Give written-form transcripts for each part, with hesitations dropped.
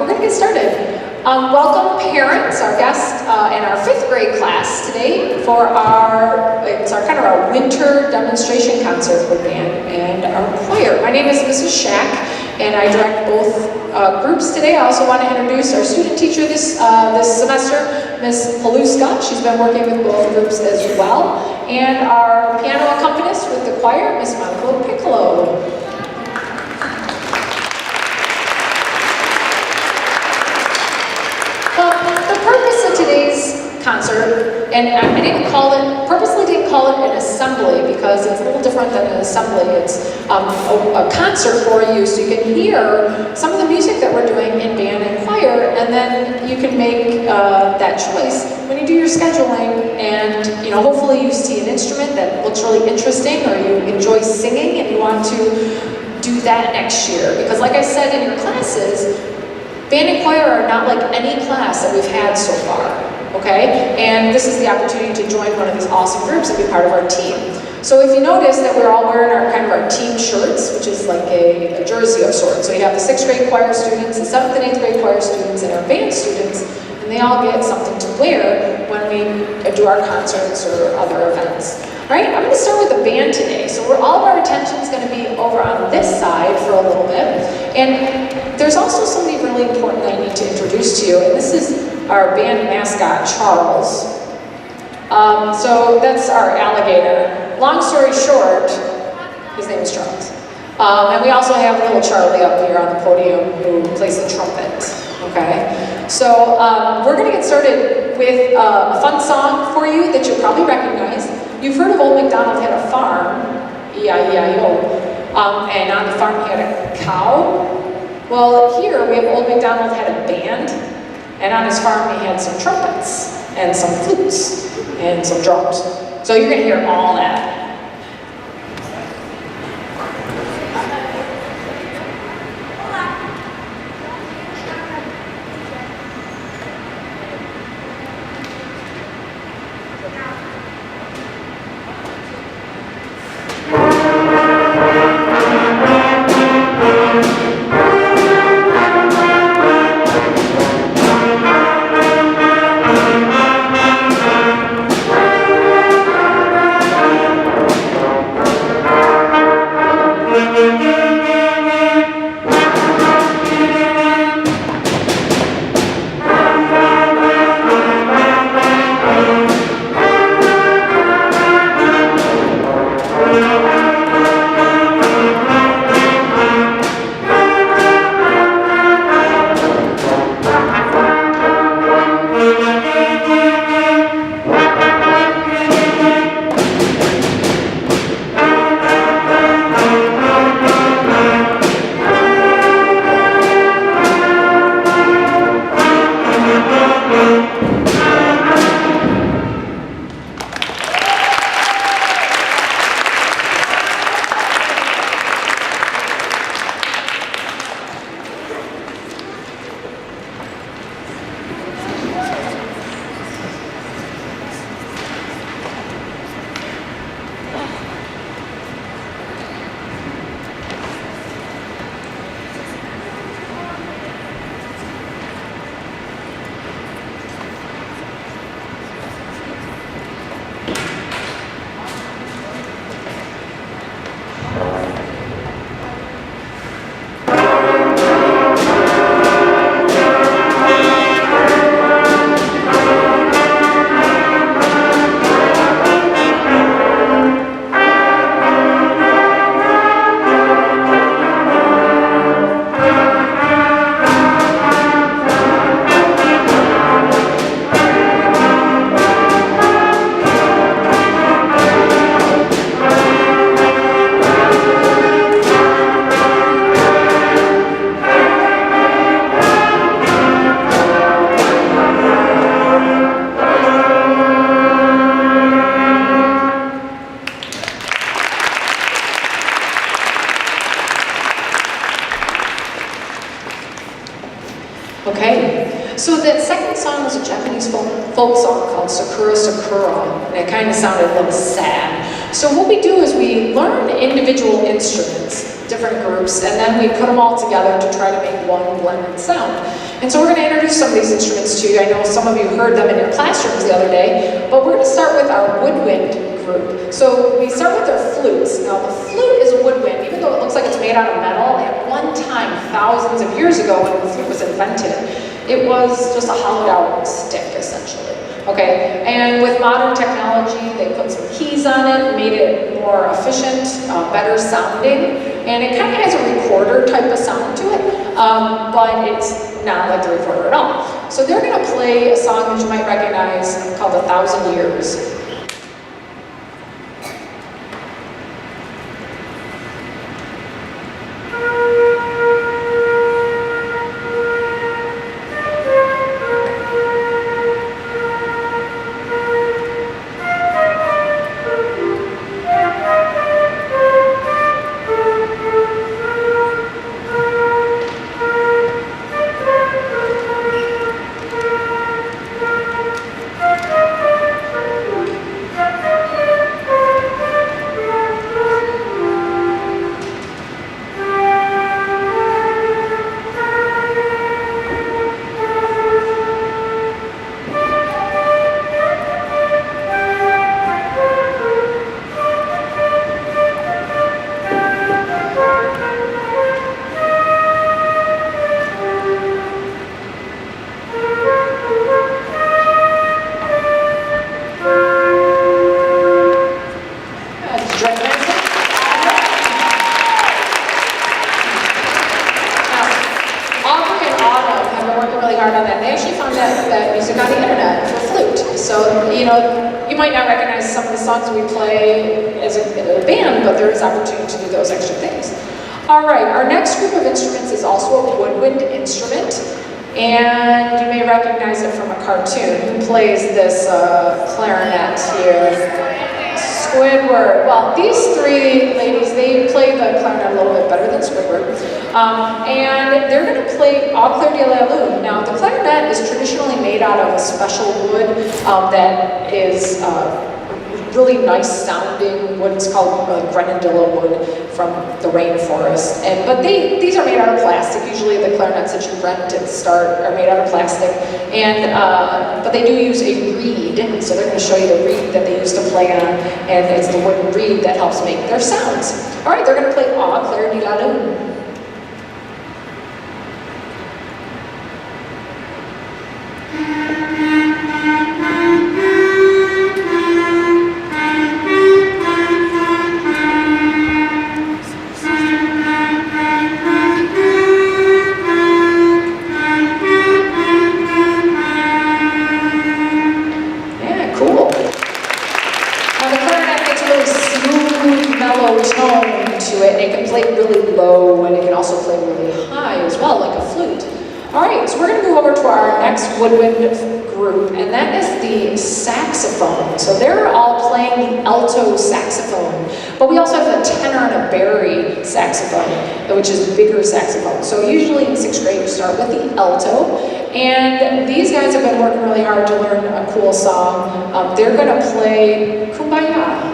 we're going to get started. Welcome parents, our guests, and our 5th grade class today for our kind of our winter demonstration concert with band and our choir. My name is Mrs. Shack, and I direct both groups today. I also want to introduce our student teacher this semester, Miss Paluska. She's been working with both groups as well. And our piano accompanist with the choir, Miss Michael Piccolo. The purpose of today's concert, and I purposely didn't call it an assembly because it's a little different than an assembly. It's a concert for you, so you can hear some of the music that we're doing in band and choir, and then you can make that choice when you do your scheduling. And hopefully you see an instrument that looks really interesting, or you enjoy singing and you want to do that next year. Because like I said in your classes, band and choir are not like any class that we've had so far, okay? And this is the opportunity to join one of these awesome groups and be part of our team. So if you notice that we're all wearing our team shirts, which is like a jersey of sorts. So you have the 6th grade choir students, the 7th and 8th grade choir students, and our band students, and they all get something to wear when we do our concerts or other events. All right, I'm going to start with the band today. So all of our attention is going to be over on this side for a little bit. And there's also somebody really important that I need to introduce to you, and this is our band mascot, Charles. So that's our alligator. Long story short, his name is Charles. And we also have little Charlie up here on the podium who plays the trumpet, okay? So we're going to get started with a fun song for you that you'll probably recognize. You've heard of Old MacDonald Had a Farm, E-I-E-I-O, and on the farm he had a cow. Well, here we have Old MacDonald Had a Band, and on his farm he had some trumpets, and some flutes, and some drums. So you're going to hear all that. Okay, so the second song was a Japanese folk song called Sakura Sakura, and it kind of sounded a little sad. So what we do is we learn individual instruments, different groups, and then we put them all together to try to make one blended sound. And so we're going to introduce some of these instruments to you. I know some of you heard them in your classrooms the other day, but we're going to start with our woodwind group. So we start with their flutes. Now the flute is a woodwind, even though it looks like it's made out of metal. At one time, thousands of years ago when the flute was invented, it was just a hollowed out stick, essentially. Okay, and with modern technology, they put some keys on it, made it more efficient, better sounding, and it kind of has a recorder type of sound to it, but it's not like the recorder at all. So they're going to play a song that you might recognize called 1,000 Years. You might not recognize some of the songs we play as a band, but there is opportunity to do those extra things. All right, our next group of instruments is also a woodwind instrument, and you may recognize it from a cartoon. Who plays this clarinet here? Squidward. Well, these three ladies, they play the clarinet a little bit better than Squidward. And they're going to play Au Clair de la Lune. Now, the clarinet is traditionally made out of a special wood that is really nice sounding wood. It's called Grenadilla wood from the rainforest. But these are made out of plastic. Usually the clarinets that you rent at the start are made out of plastic. But they do use a reed. So they're going to show you the reed that they used to play on. And it's the wooden reed that helps make their sounds. All right, they're going to play Au Clair de la Lune. Woodwind group, and that is the saxophone. So they're all playing the alto saxophone, but we also have a tenor and a bari saxophone, which is a bigger saxophone. So usually in 6th grade you start with the alto, and these guys have been working really hard to learn a cool song. They're going to play Kumbaya.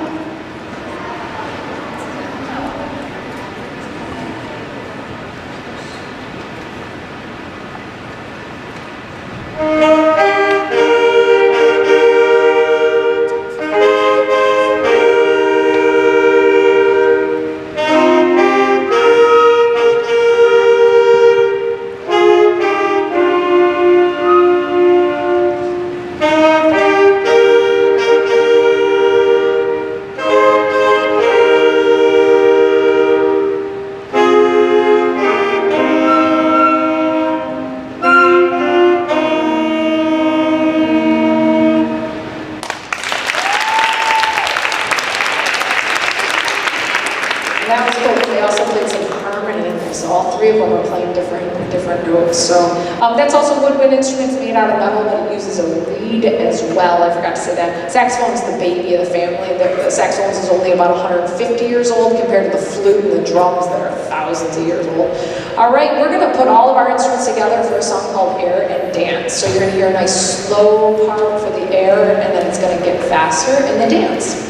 That's also woodwind instruments made out of metal, but it uses a reed as well. I forgot to say that. Saxophone is the baby of the family. The saxophone is only about 150 years old compared to the flute and the drums that are thousands of years old. All right, we're going to put all of our instruments together for a song called Air and Dance. So you're going to hear a nice slow part for the air, and then it's going to get faster in the dance.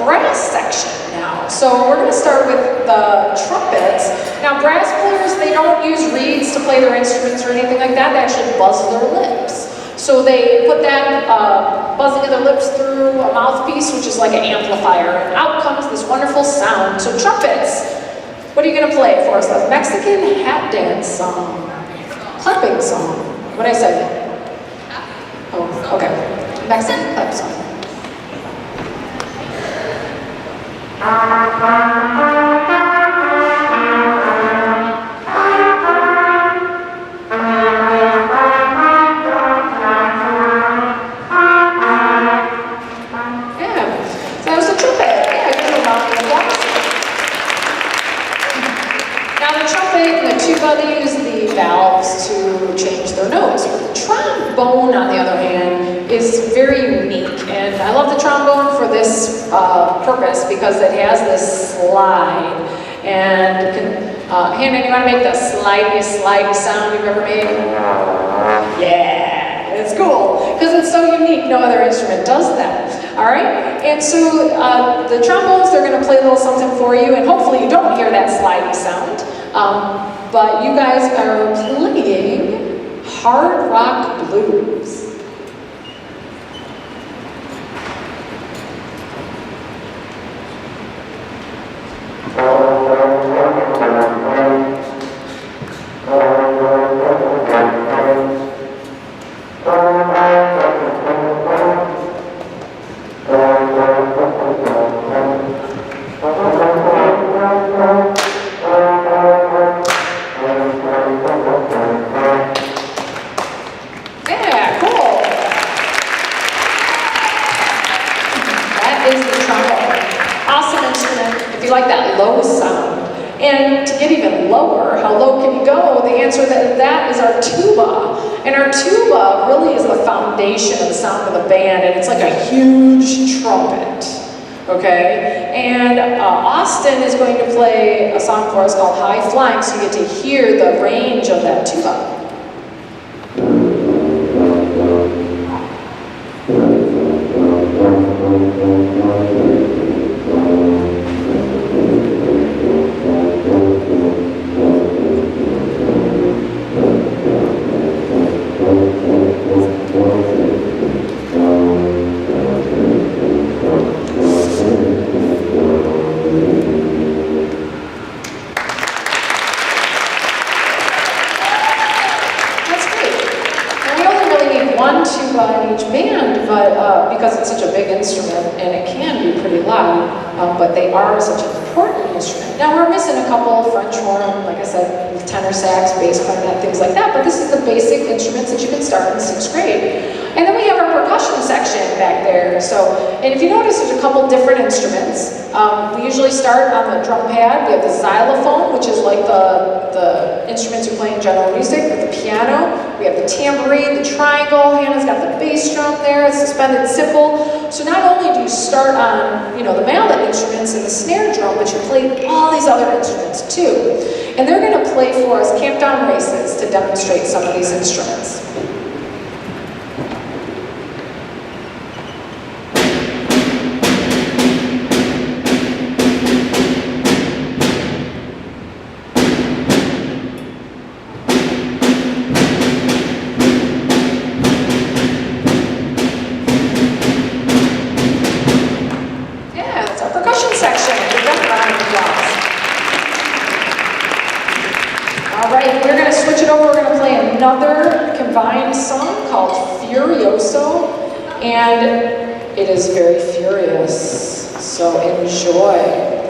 brass section now. So we're going to start with the trumpets. Now brass players, they don't use reeds to play their instruments or anything like that. They actually buzz their lips. So they put that buzzing of their lips through a mouthpiece, which is like an amplifier, and out comes this wonderful sound. So trumpets, what are you going to play for us? The Mexican hat dance song, clapping song. What did I say? Oh, okay. Mexican clap song. Tuba, they use the valves to change their notes. But the trombone, on the other hand, is very unique. And I love the trombone for this purpose because it has this slide. And you can, Hannah, you want to make the slidey sound you've ever made? Yeah, it's cool. Because it's so unique, no other instrument does that. All right? And so the trombones, they're going to play a little something for you, and hopefully you don't hear that slidey sound. But you guys are playing hard rock blues. And to get even lower, how low can you go? The answer to that is our tuba. And our tuba really is the foundation of the sound of the band, and it's like a huge trumpet, okay? And Austin is going to play a song for us called High Flying, so you get to hear the range of that tuba. Because it's such a big instrument and it can be pretty loud, but they are such an important instrument. Now we're missing a couple, French horn, like I said, tenor sax, bass clarinet, things like that, but this is the basic instruments that you can start in 6th grade. And then we have our percussion section back there. So, and if you notice, there's a couple different instruments. We usually start on the drum pad. We have the xylophone, which is like the instruments you play in general music, with the piano. We have the tambourine, the triangle. Hannah's got the bass drum there, it's suspended cymbal. So not only do you start on, you know, the mallet instruments and the snare drum, but you play all these other instruments too. And they're going to play for us camp down races to demonstrate some of these instruments. Another combined song called Furioso, and it is very furious, so enjoy.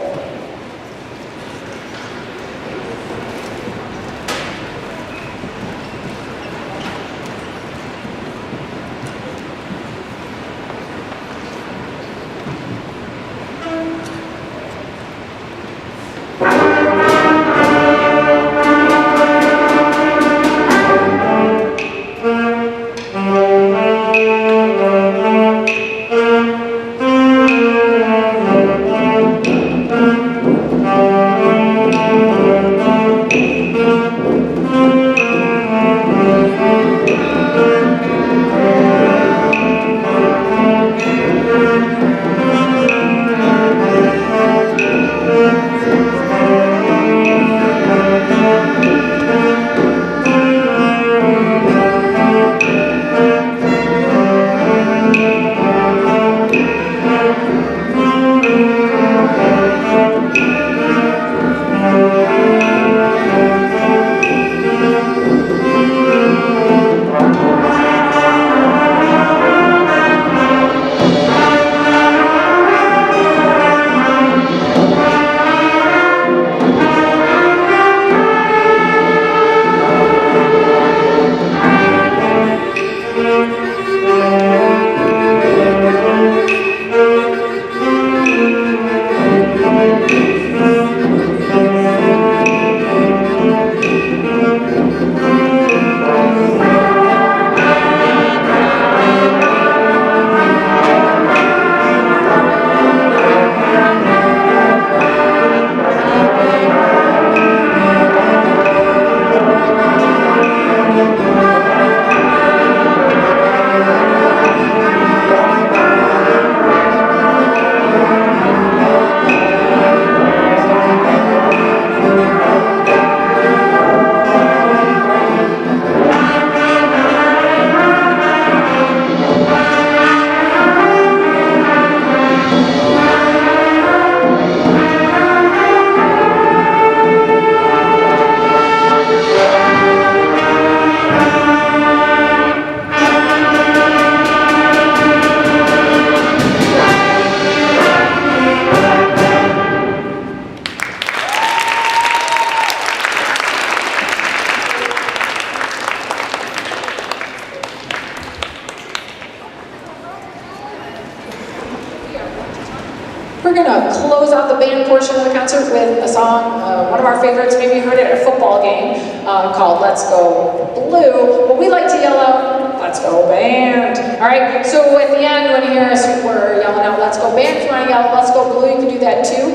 band portion of the concert with a song, one of our favorites, maybe you heard it at a football game, called Let's Go Blue. But we like to yell out, let's go band. All right, so at the end, when you hear us, we're yelling out, let's go band. If you want to yell, let's go blue, you can do that too.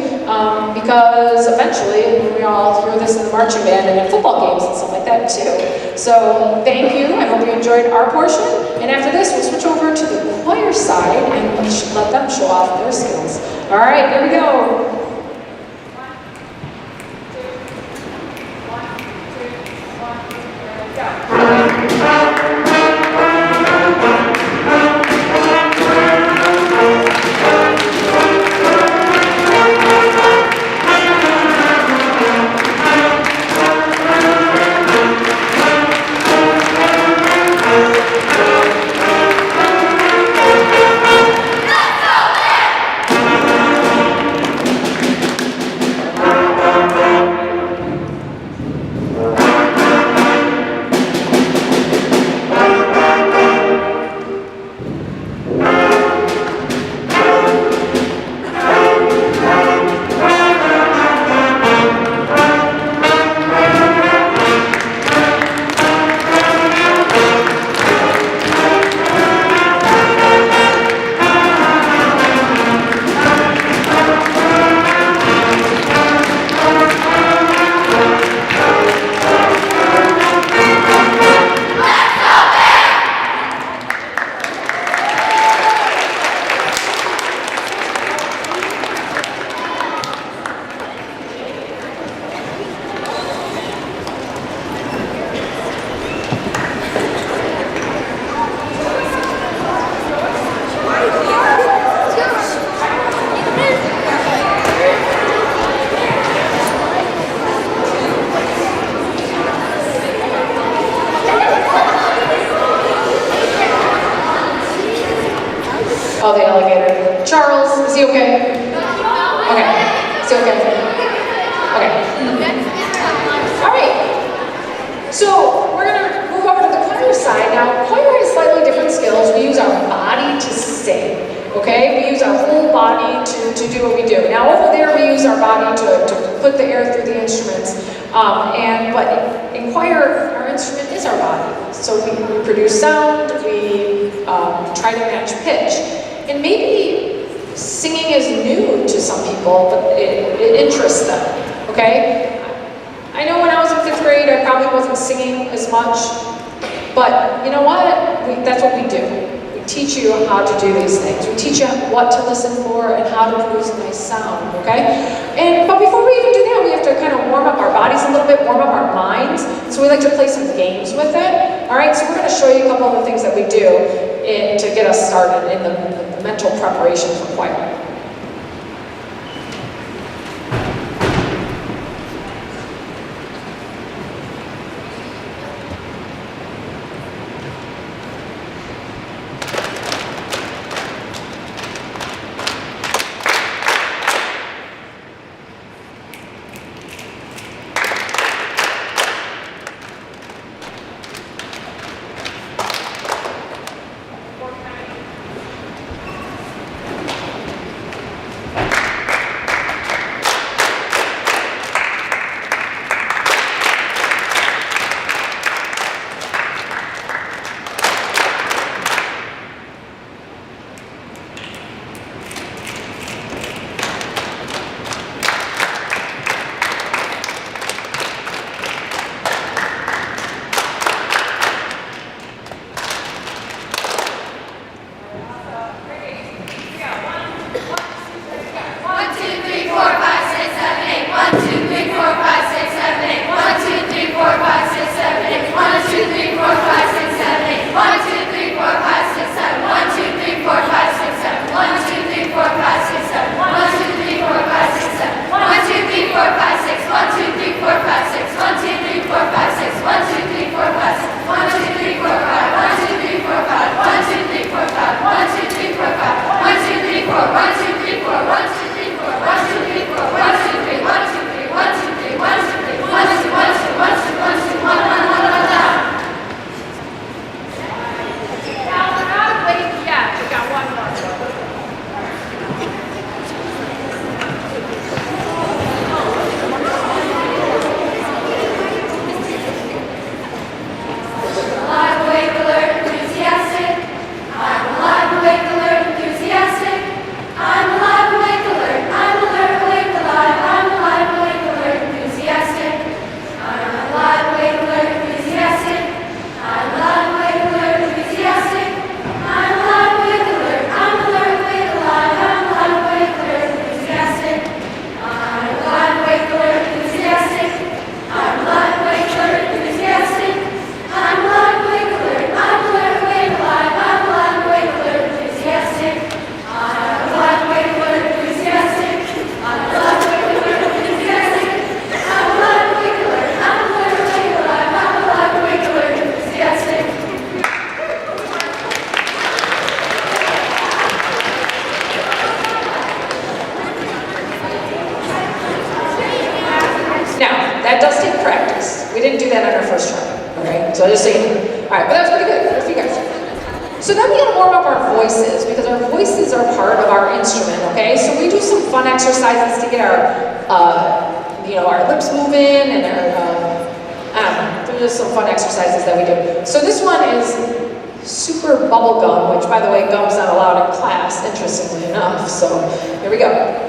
Because eventually, we all hear this in the marching band and in football games and stuff like that too. So thank you, I hope you enjoyed our portion. And after this, we'll switch over to the choir side and let them show off their skills. All right, here we go. Oh, the alligator. Charles, is he okay? Okay. Is he okay? Okay. All right. So we're going to move over to the choir side. Now, choir has slightly different skills. We use our body to sing. Okay? We use our whole body to do what we do. Now, over there, we use our body to put the air through the instruments. But in choir, our instrument is our body. So we produce sound, we try to match pitch. And maybe singing is new to some people, but it interests them, okay? I know when I was in 5th grade, I probably wasn't singing as much, but you know what? That's what we do. We teach you how to do these things. We teach you what to listen for and how to produce a nice sound, okay? But before we even do that, we have to kind of warm up our bodies a little bit, warm up our minds. So we like to play some games with it. All right, so we're going to show you a couple of the things that we do to get us started in the mental preparation for choir. that on our first try, okay? So just so you know. All right, but that was pretty good. Good for you guys. So then we gotta warm up our voices because our voices are part of our instrument, okay? So we do some fun exercises to get our, our lips moving and our, there's just some fun exercises that we do. So this one is super bubble gum, which by the way, gum's not allowed in class, interestingly enough. So here we go.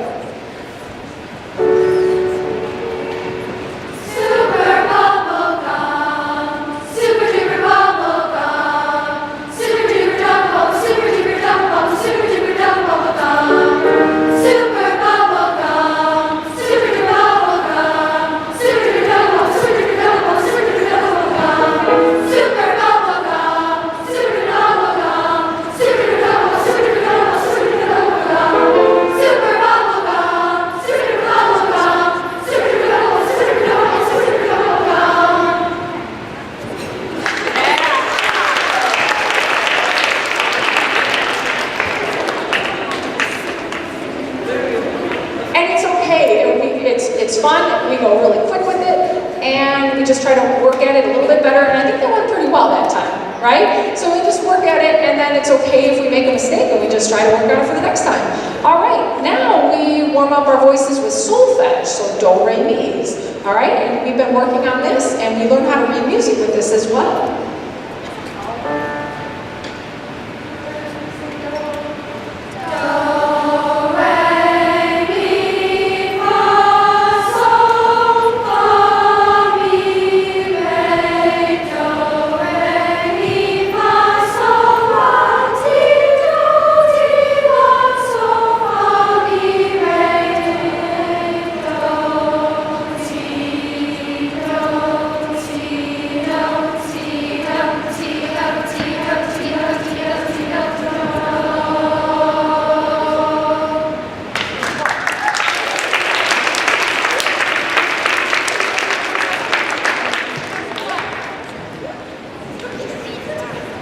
It's fun, we go really quick with it, and we just try to work at it a little bit better, and I think that went pretty well that time, right? So we just work at it, and then it's okay if we make a mistake, and we just try to work on it for the next time. All right, now we warm up our voices with solfege, so do, re, mi's. All right, and we've been working on this, and we learn how to read music with this as well.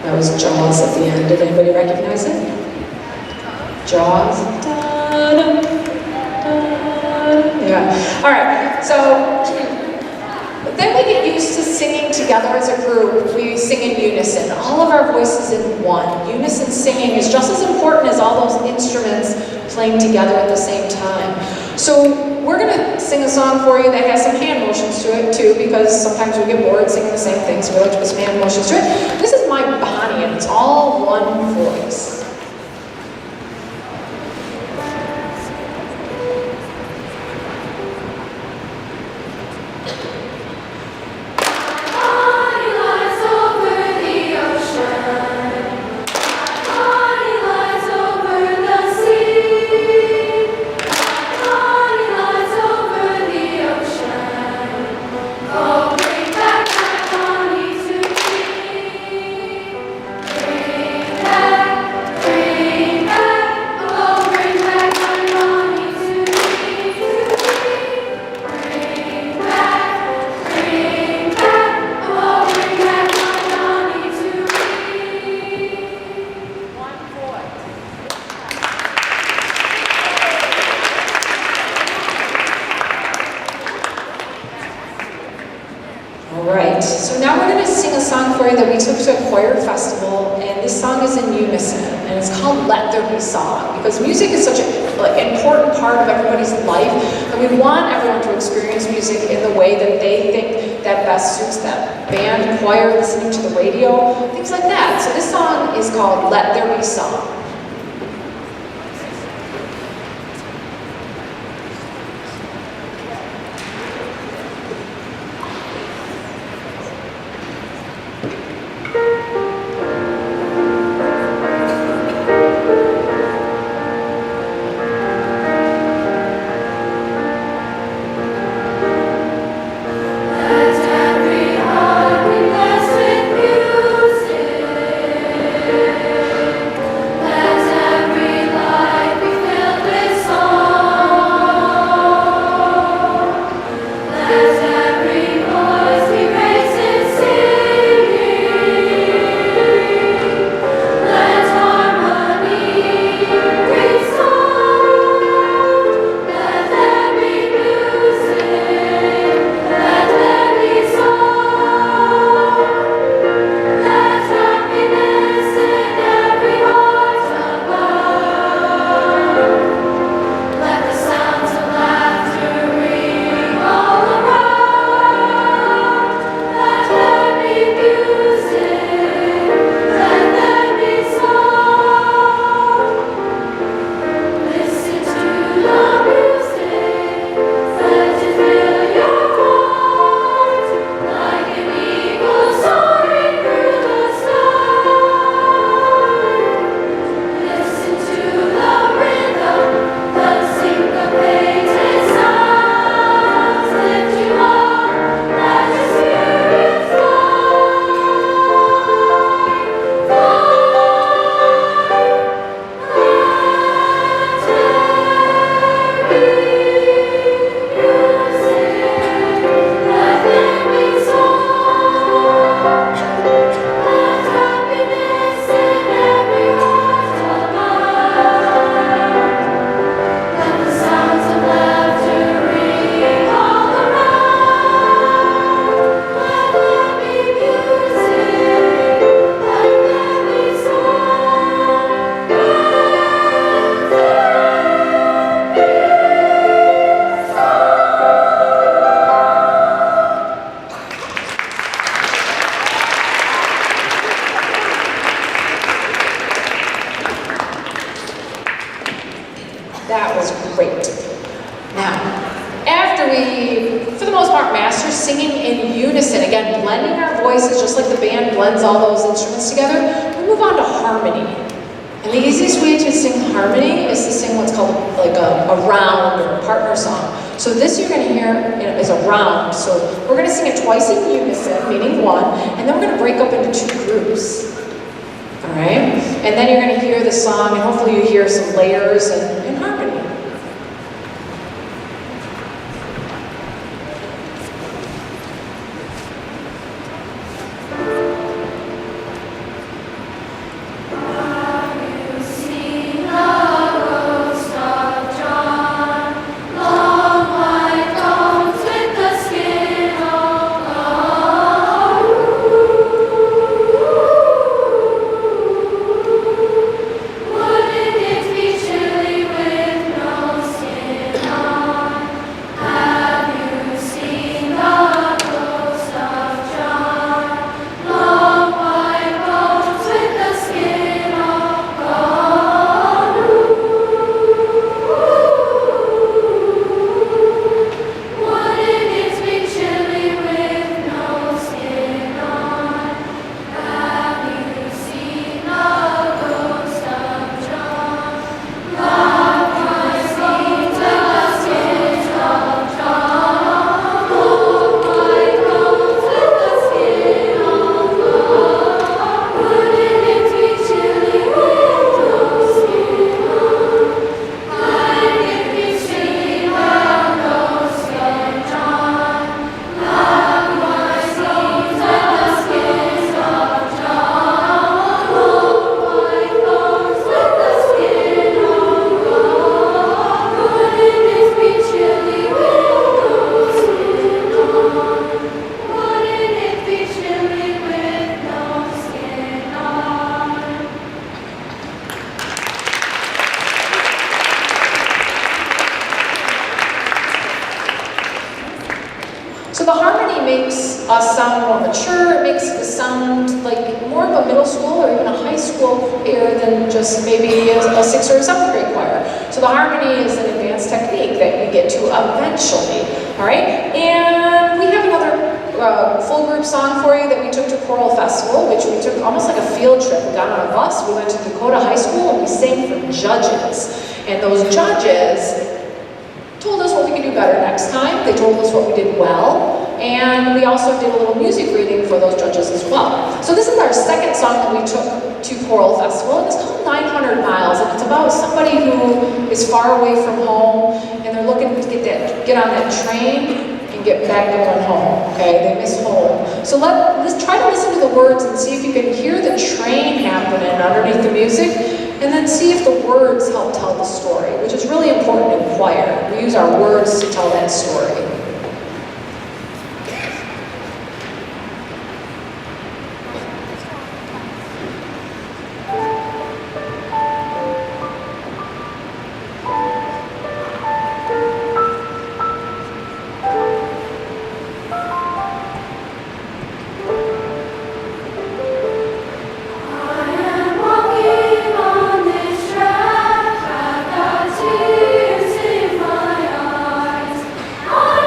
That was Jaws at the end. Did anybody recognize it? Jaws. Da-da, da-da. Yeah. All right. So then we get used to singing together as a group. We sing in unison. All of our voices in one. Unison singing is just as important as all those instruments playing together at the same time. So we're going to sing a song for you that has some hand motions to it too, because sometimes we get bored singing the same thing, so we like to put some hand motions to it. This is My Bonnie, and it's all one voice. So now we're going to sing a song for you that we took to a choir festival, and this song is in unison, and it's called Let There Be Song, because music is such an important part of everybody's life, and we want everyone to experience music in the way that they think that best suits them. Band, choir, listening to the radio, things like that. So this song is called Let There Be Song. Let again, blending our voices, just like the band blends all those instruments together, we move on to harmony. And the easiest way to sing harmony is to sing what's called like a round or a partner song. So this you're going to hear is a round. So we're going to sing it twice in unison, meaning one, and then we're going to break up into two groups. All right? And then you're going to hear the song, and hopefully you hear some layers and harmony. So the harmony makes us sound more mature, it makes us sound like more of a middle school or even a high school choir than just maybe a 6th or a 7th grade choir. So the harmony is an advanced technique that we get to eventually, all right? And we have another full group song for you that we took to Choral Festival, which we took almost like a field trip. We got on a bus, we went to Dakota High School, and we sang for judges. And those judges told us what we could do better next time. They told us what we did well. And we also did a little music reading for those judges as well. So this is our second song that we took to Choral Festival, and it's called 900 Miles, and it's about somebody who is far away from home, and they're looking to get on that train and get back going home, okay? They miss home. So let's try to listen to the words and see if you can hear the train happening underneath the music, and then see if the words help tell the story, which is really important in choir. We use our words to tell that story. I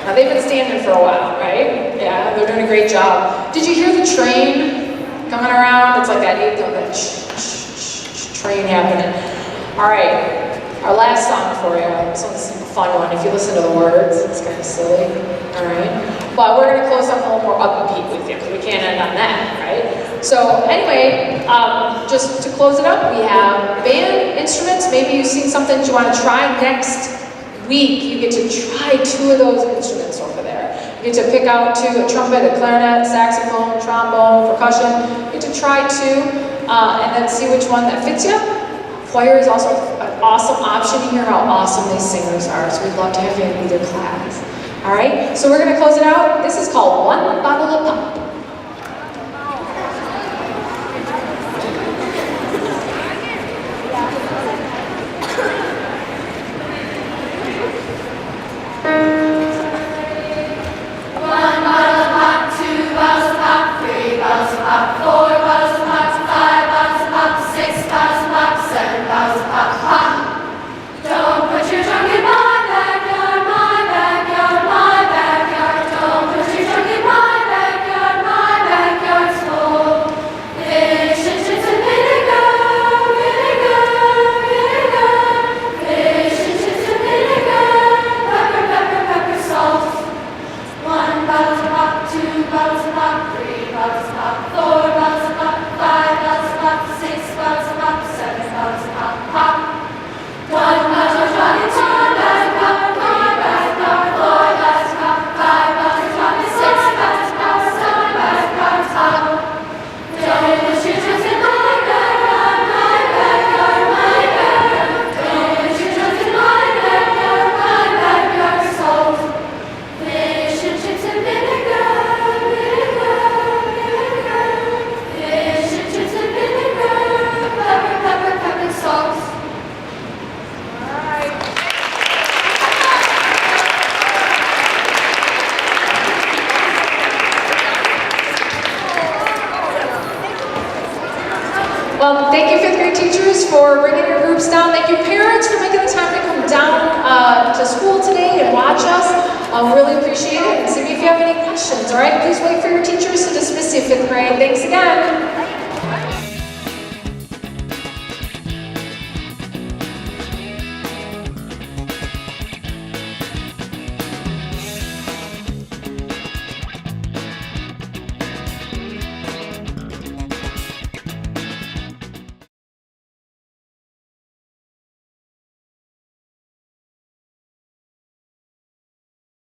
Now they've been standing for a while, right? Yeah, they're doing a great job. Did you hear the train coming around? It's like that train happening. All right, our last song for you. This one's a fun one. If you listen to the words, it's kind of silly. All right, but we're gonna close up a little more upbeat with you because we can't end on that, right? So anyway, just to close it up, we have band instruments. Maybe you've seen something that you want to try next week. You get to try 2 of those instruments over there. You get to pick out 2, a trumpet, a clarinet, saxophone, trombone, percussion. You get to try 2 and then see which one that fits you. Choir is also an awesome option to hear how awesome these singers are, so we'd love to have you in either class. All right, so we're going to close it out. This is called One Bottle of Pop. Well, thank you 5th grade teachers for bringing your groups down. Thank you parents for making the time to come down to school today and watch us. Really appreciate it. And see me if you have any questions, all right? Please wait for your teachers to dismiss you, 5th grade. Thanks again.